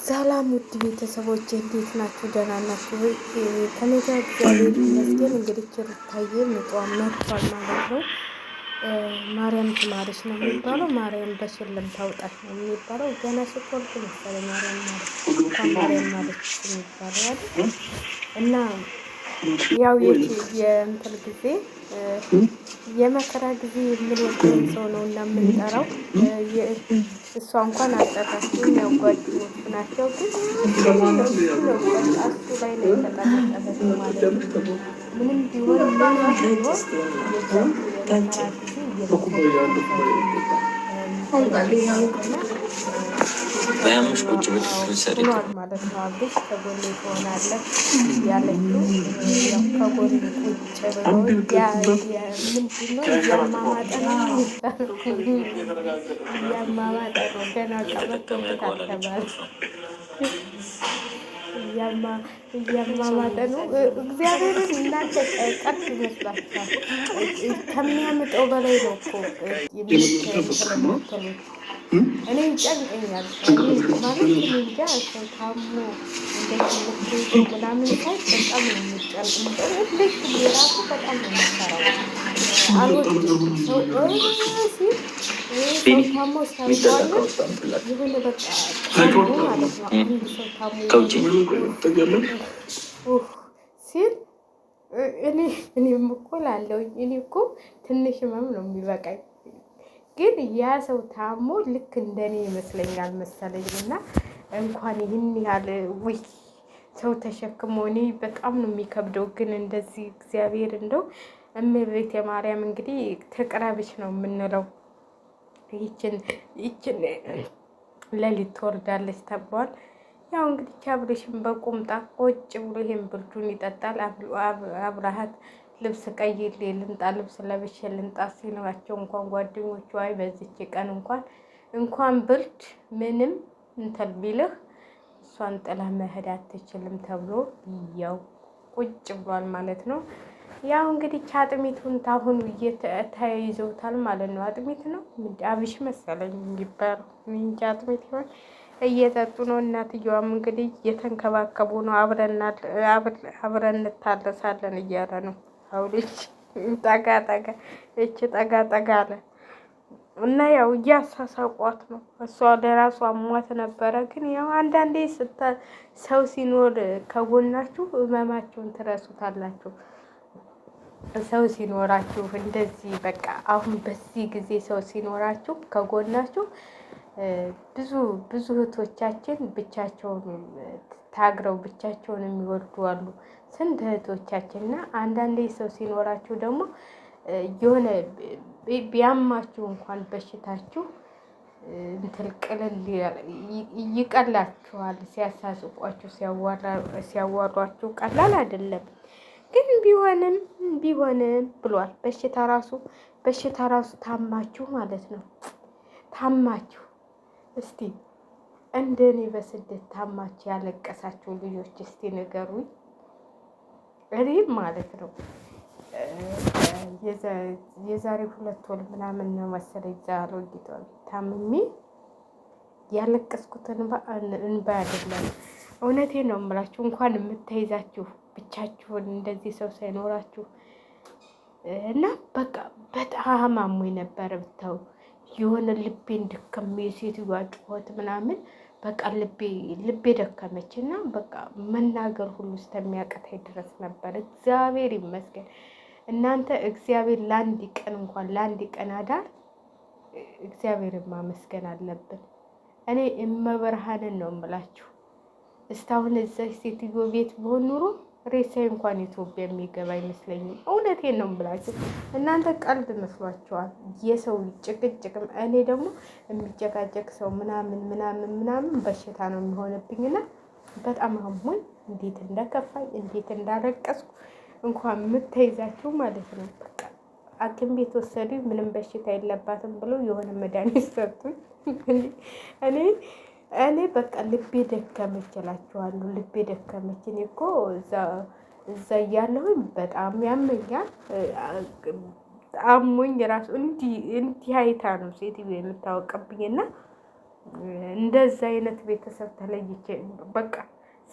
ሰላም ውድ ቤተሰቦች እንዴት ናችሁ? ደህና ናችሁ ወይ? ከኔ ጋር እግዚአብሔር ይመስገን። እንግዲህ ሩታዬ ምጧን መጥቷል ማለት ነው። ማርያም ትማርሽ ነው የሚባለው። ማርያም በሽልም ታውጣሽ ነው የሚባለው። ገና ስትወልድ መሰለኝ ማርያም ማለት ማርያም ማለት የሚባለው አይደል? እና ያው የእንትን ጊዜ የመከራ ጊዜ የምንወደውን ሰው ነው እና የምንጠራው። እሷ እንኳን አልጠራችም፣ ያው ጓደኞቹ ናቸው። ግን እሱ ላይ ነው የተጠመጠመችው ማለት ነው። ምንም ቢሆን ምንም ቢሆን የመከራ በያምሽ ቁጭ ብሏል ማለት ነው። አብሽ ከጎኔ ትሆናለህ ያለችው ያው ከጎኔ ቁጭ ብሎ ምንድን ነው እያማማጠ ነው እያማማጠ ነው። ገና ቀበቶበት አልተባለ እያማማጠ ነው። እግዚአብሔርን እናንተ ቀጥ ይመስላችኋል። ከሚያምጠው በላይ ነው እኮ የምትሉት። እኔ ይጨንቀኛል ማለት እንጃ። ሰው ታሞ እንደዚህ ምትሄዱ ምናምን ሳይ በጣም ነው የሚጨንቅ። ልክ የራሱ በጣም ነው የሚሰራው። አልወድም ሰው ሲል ሰው ታሞ ሲያዋለ የሆነ በቃ ታሞ ማለት ነው። አንድ ሰው ታሞ ሲል እኔም እኮ ላለሁኝ እኔ እኮ ትንሽ ህመም ነው የሚበቃኝ። ግን ያ ሰው ታሞ ልክ እንደኔ ይመስለኛል መሰለኝ። እና እንኳን ይህን ያህል ውይ ሰው ተሸክሞ እኔ በጣም ነው የሚከብደው። ግን እንደዚህ እግዚአብሔር እንደው እመቤቴ ማርያም እንግዲህ ትቅረብሽ ነው የምንለው። ይችን ሌሊት ትወርዳለች ተብሏል። ያው እንግዲህ ቻብሬሽን በቁምጣ ቁጭ ብሎ ይሄን ብርዱን ይጠጣል። አብረሃት ልብስ ቀይሬ ልምጣ፣ ልብስ ለብሼ ልምጣ ሲሏቸው እንኳን ጓደኞቹ አይ በዚች ቀን እንኳን ብርድ ምንም እንትን ቢልህ እሷን ጥላ መሄድ አትችልም ተብሎ ያው ቁጭ ብሏል ማለት ነው። ያው እንግዲህ አጥሚቱን ታሁኑ ተያይዘውታል ማለት ነው። አጥሚት ነው አብሽ መሰለኝ የሚባለው እንጂ አጥሚት ይሆን እየጠጡ ነው። እናትየዋም እንግዲህ እየተንከባከቡ ነው። አብረን እንታለሳለን እያለ ነው። አውልጅ ጠጋ ጠጋ ጠጋ ጠጋ አለ እና ያው እያሳሳቋት ነው። እሷ ለራሷ አሟት ነበረ። ግን ያው አንዳንዴ ሰው ሲኖር ከጎናችሁ ህመማችሁን ትረሱታላችሁ። ሰው ሲኖራችሁ እንደዚህ በቃ አሁን በዚህ ጊዜ ሰው ሲኖራችሁ ከጎናችሁ ብዙ እህቶቻችን ብቻቸውን ታግረው ብቻቸውን የሚወርዱ አሉ። ስንት እህቶቻችን እና አንዳንዴ ሰው ሲኖራችሁ ደግሞ የሆነ ቢያማችሁ እንኳን በሽታችሁ እንትን ቅልል ይቀላችኋል። ሲያሳስቋችሁ ሲያዋሯችሁ ቀላል አይደለም። ግን ቢሆንም ብሏል በሽታ ራሱ ታማችሁ ማለት ነው። ታማችሁ እስቲ እንደኔ በስደት ታማችሁ ያለቀሳችሁ ልጆች እስቲ ንገሩኝ። እኔም ማለት ነው የዛሬ 2 ወር ምናምን ነው መሰለኝ ዛሮጊቷል ታምሜ ያለቀስኩትን እንባ አይደለም። እውነቴን ነው የምላችሁ። እንኳን የምትይዛችሁ ብቻችሁን እንደዚህ ሰው ሳይኖራችሁ እና በቃ በጣም አሞኝ ነበረ። ብታው የሆነ ልቤን ድከም የሴትዮዋ ጩኸት ምናምን በቃ ልቤ ደከመች እና በቃ መናገር ሁሉ እስከሚያቅተኝ ድረስ ነበር። እግዚአብሔር ይመስገን። እናንተ እግዚአብሔር ለአንድ ቀን አዳር እግዚአብሔርን ማመስገን አለብን። እኔ እመበርሃንን ነው የምላችሁ። እስካሁን እዛች ሴትዮ ቤት ብሆን ኑሮ ሬሳዬ እንኳን ኢትዮጵያ የሚገባ አይመስለኝም። እውነቴን ነው የምላችሁ። እናንተ ቀልድ መስሏችኋል። የሰው ጭቅጭቅም እኔ ደግሞ የሚጨቃጨቅ ሰው ምናምን በሽታ ነው የሚሆንብኝና በጣም አሞኝ እንዴት እንደከፋኝ እንዴት እንዳለቀስኩ እንኳን የምትይዛችሁ ማለት ነው። በቃ ሐኪም ቤት ወሰዱኝ። ምንም በሽታ የለባትም ብለው የሆነ መድኃኒት ሰጡኝ። እኔ በቃ ልቤ ደከመች እላችኋለሁ። ልቤ ደከመች። እኔ እኮ እዛ እያለሁኝ በጣም ያመኛል። አሞኝ ራሱ እንዲህ አይታ ነው ሴትዮ የምታወቅብኝና እንደዛ አይነት ቤተሰብ ተለይቼ በቃ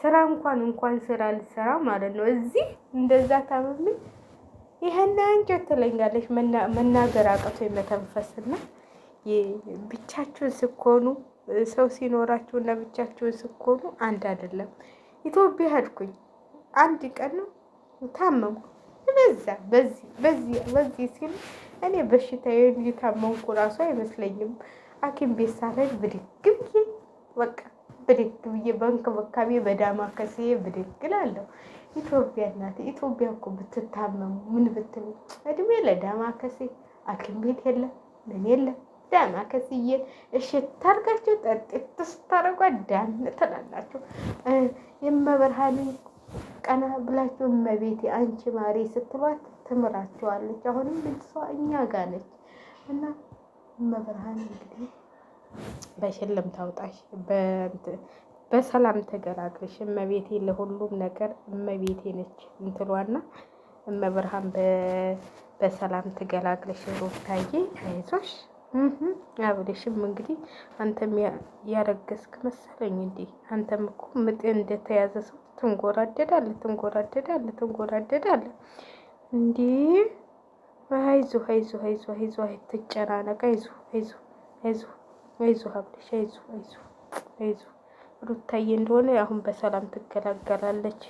ስራ እንኳን ስራ ልሰራ ማለት ነው። እዚህ እንደዛ ታመሚ ይሄን አንጀት ትለኛለች። መናገር አቅቶ የመተንፈስና ብቻችሁን ስኮኑ ሰው ሲኖራችሁ እና ብቻችሁን ስኮኑ አንድ አይደለም። ኢትዮጵያ ሄድኩኝ አንድ ቀን ነው ታመምኩ። በዚህ ሲሉ እኔ በሽታዬን እየታመምኩ ራሱ አይመስለኝም። ሐኪም ቤት ሳልሄድ ብድግ ብዬ በቃ ብድግ ብዬ በእንክብካቤ በዳማከሴ ብድግ እላለሁ። ኢትዮጵያ እናቴ ኢትዮጵያ እኮ ብትታመሙ ምን ብትሉ እድሜ ለዳማከሴ ሐኪም ቤት የለም ምን የለም። ዳማከሴዬን እሽት አድርጋችሁ ጠጥት ስታደርጓት ዳን ትላላችሁ። የመብርሃንን ቀና ብላችሁ እመቤቴ አንቺ ማሬ ስትሏት ትምራችኋለች። አሁንም እሷ እኛ ጋር ነች እና እመብርሃን እንግዲህ በሽልም ታውጣሽ፣ በሰላም ተገላግለሽ። እመቤቴ ለሁሉም ነገር እመቤቴ ነች እንትሏና እመብርሃን በሰላም ትገላግለሽ። ሩታዬ አይዞሽ። አብልሽም እንግዲህ አንተም ያረገዝክ መሰለኝ እንዴ? አንተም እኮ ምጥ እንደተያዘ ሰው ትንጎራደዳለህ እንዴ? አይዞህ አትጨናነቅ። አይዞህ አብልሽ አይዞህ። ሩታዬ እንደሆነ አሁን በሰላም ትገላገላለች።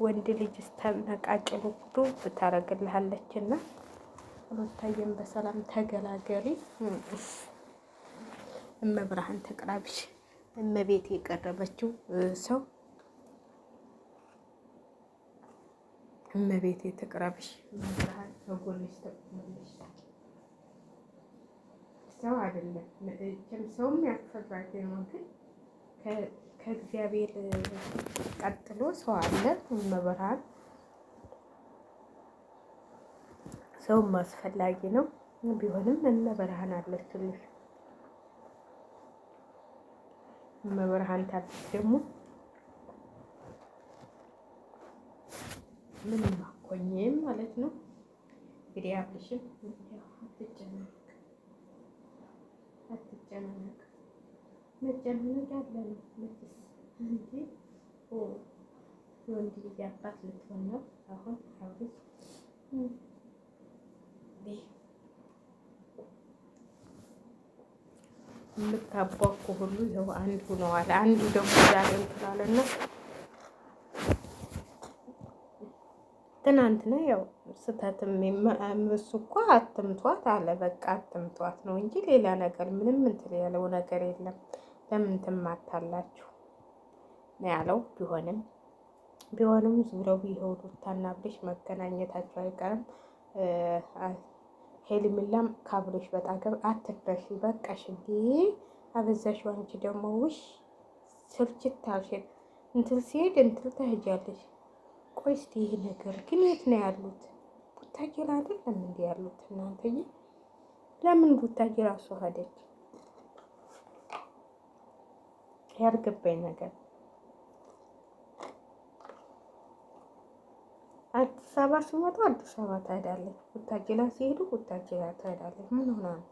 ወንድ ልጅ ስተነቃጭሉ ሁሉ ብታረግልሃለች እና ሩታዬን በሰላም ተገላገሪ። እመብርሃን ተቅራብሽ። እመቤት የቀረበችው ሰው እመቤት የተቅራብሽ። እመብርሃን በጎንሽ ተቆመልሽ። ሰው አይደለም ሰውም ያስፈራጊ ነው፣ ግን ከእግዚአብሔር ቀጥሎ ሰው አለ። እመብርሃን ሰውም አስፈላጊ ነው፣ ቢሆንም እመብርሃን አለችልሽ። እመብርሃን ታለች ደግሞ ምንም አኮኝም ማለት ነው። እንግዲህ አብልሽም አትጨናነቅ። መጨናነቅ ያለ ነው መቼስ እንጂ የወንድ ልጅ አባት ልትሆን ነው አሁን አብልሽ። የምታቧኩ ሁሉ ይኸው አንዱ ነው አለ። አንዱ ደግሞ ዛሬ እንትላለና ትናንትና ያው ስተትም እሱ እኮ አትምቷት አለ። በቃ አትምቷት ነው እንጂ ሌላ ነገር ምንም እንትን ያለው ነገር የለም። ለምን ትማታላችሁ ነው ያለው። ቢሆንም ዙረው ቢሆኑ ታናብሽ መገናኘታቸው አይቀርም። ሄልሚላም ካብሎሽ በጣገብ አትፍረሽ። በቃሽ እንዴ አበዛሽው። አንቺ ደግሞ ውሽ ስልችት አልሽን። እንትን ሲሄድ እንትን ትሄጃለሽ። ቆይ እስኪ ይሄ ነገር ግን የት ነው ያሉት? ቡታጅራ አይደለም እንዲ ያሉት እናንተዬ? ለምን ቡታጅራ እሷ ሄደች? ያልገባኝ ነገር አዲስ አበባ ሲመጡ አዲስ አበባ ትሄዳለች፣ ቡታጅራ ሲሄዱ ቡታጅራ ትሄዳለች። ምን ሆና ነው?